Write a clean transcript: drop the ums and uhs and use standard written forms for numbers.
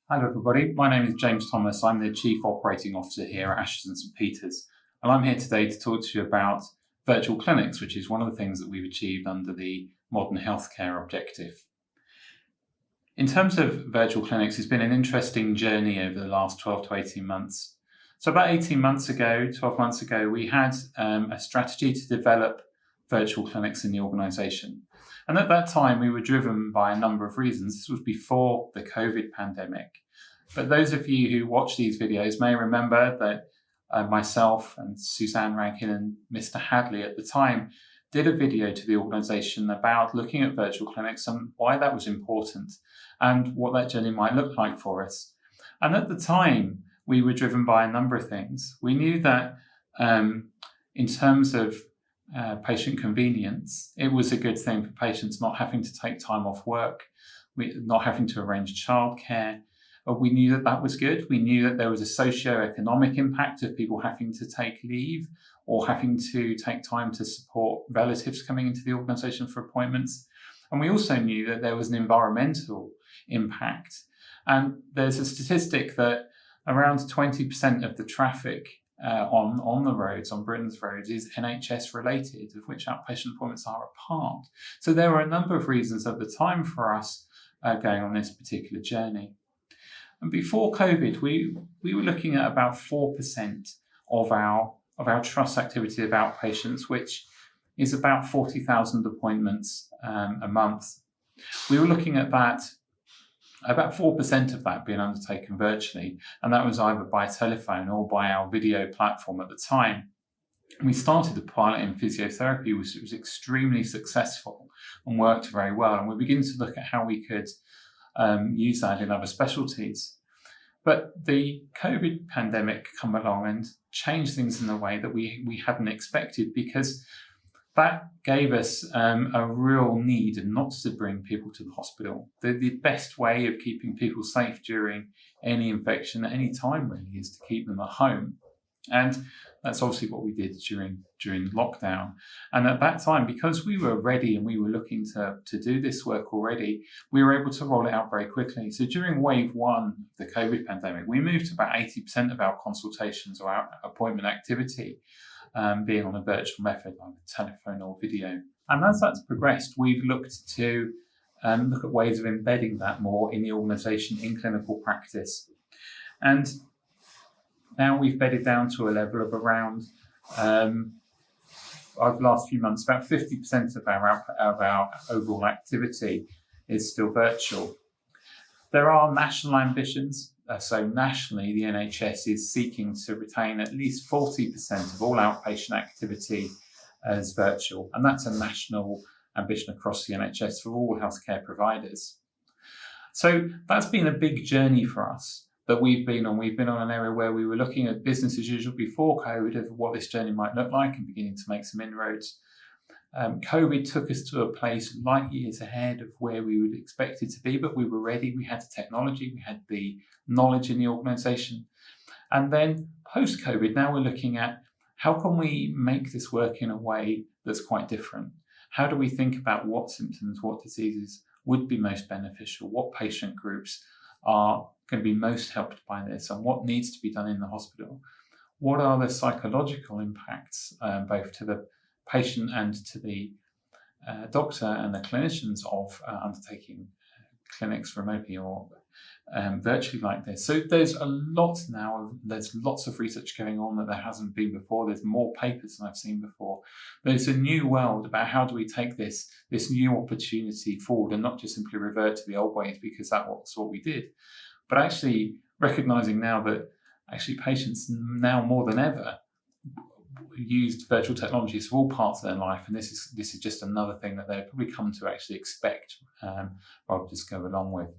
Hello everybody, my name is James Thomas. I'm the Chief Operating Officer here at Ashton St Peters, and I'm here today to talk to you about virtual clinics, which is one of the things that we've achieved under the modern healthcare objective. In terms of virtual clinics, it's been an interesting journey over the last 12 to 18 months. So about 18 months ago, 12 months ago, we had a strategy to develop virtual clinics in the organisation. And at that time, we were driven by a number of reasons. This was before the COVID pandemic. But those of you who watch these videos may remember that myself and Suzanne Rankin and Mr. Hadley at the time did a video to the organisation about looking at virtual clinics and why that was important and what that journey might look like for us. And at the time, we were driven by a number of things. We knew that in terms of patient convenience, it was a good thing for patients not having to take time off work, not having to arrange childcare. We knew that that was good. We knew that there was a socio-economic impact of people having to take leave or having to take time to support relatives coming into the organisation for appointments. And we also knew that there was an environmental impact. And there's a statistic that around 20% of the traffic on the roads, on Britain's roads, is NHS related, of which outpatient appointments are a part. So there were a number of reasons at the time for us going on this particular journey. And before COVID, we were looking at about 4% of our trust activity of outpatients, which is about 40,000 appointments a month. We were looking at that, about 4% of that being undertaken virtually, and that was either by telephone or by our video platform at the time. We started the pilot in physiotherapy, which was extremely successful and worked very well, and we're beginning to look at how we could use that in other specialties. But the COVID pandemic come along and changed things in a way that we hadn't expected, because that gave us a real need not to bring people to the hospital. The best way of keeping people safe during any infection at any time really is to keep them at home. And that's obviously what we did during lockdown. And at that time, because we were ready and we were looking to do this work already, we were able to roll it out very quickly. So during wave one of the COVID pandemic, we moved to about 80% of our consultations or our appointment activity being on a virtual method, like telephone or video. And as that's progressed, we've looked to look at ways of embedding that more in the organisation, in clinical practice. And now we've bedded down to a level of around, over the last few months, about 50% of our overall activity is still virtual. There are national ambitions. So nationally, the NHS is seeking to retain at least 40% of all outpatient activity as virtual. And that's a national ambition across the NHS for all healthcare providers. So that's been a big journey for us that we've been on. We've been on an area where we were looking at business as usual before COVID of what this journey might look like and beginning to make some inroads. COVID took us to a place light years ahead of where we would expect it to be, but we were ready. We had the technology, we had the knowledge in the organisation. And then post-COVID, now we're looking at how can we make this work in a way that's quite different? How do we think about what symptoms, what diseases would be most beneficial? What patient groups are going to be most helped by this? And what needs to be done in the hospital? What are the psychological impacts, both to the patient and to the doctor and the clinicians of undertaking clinics remotely or virtually like this? So there's a lot now, there's lots of research going on that there hasn't been before. There's more papers than I've seen before. There's a new world about how do we take this new opportunity forward and not just simply revert to the old ways because that's what we did, but actually recognising now that actually patients now more than ever used virtual technologies for all parts of their life, and this is just another thing that they've probably come to actually expect rather than just go along with.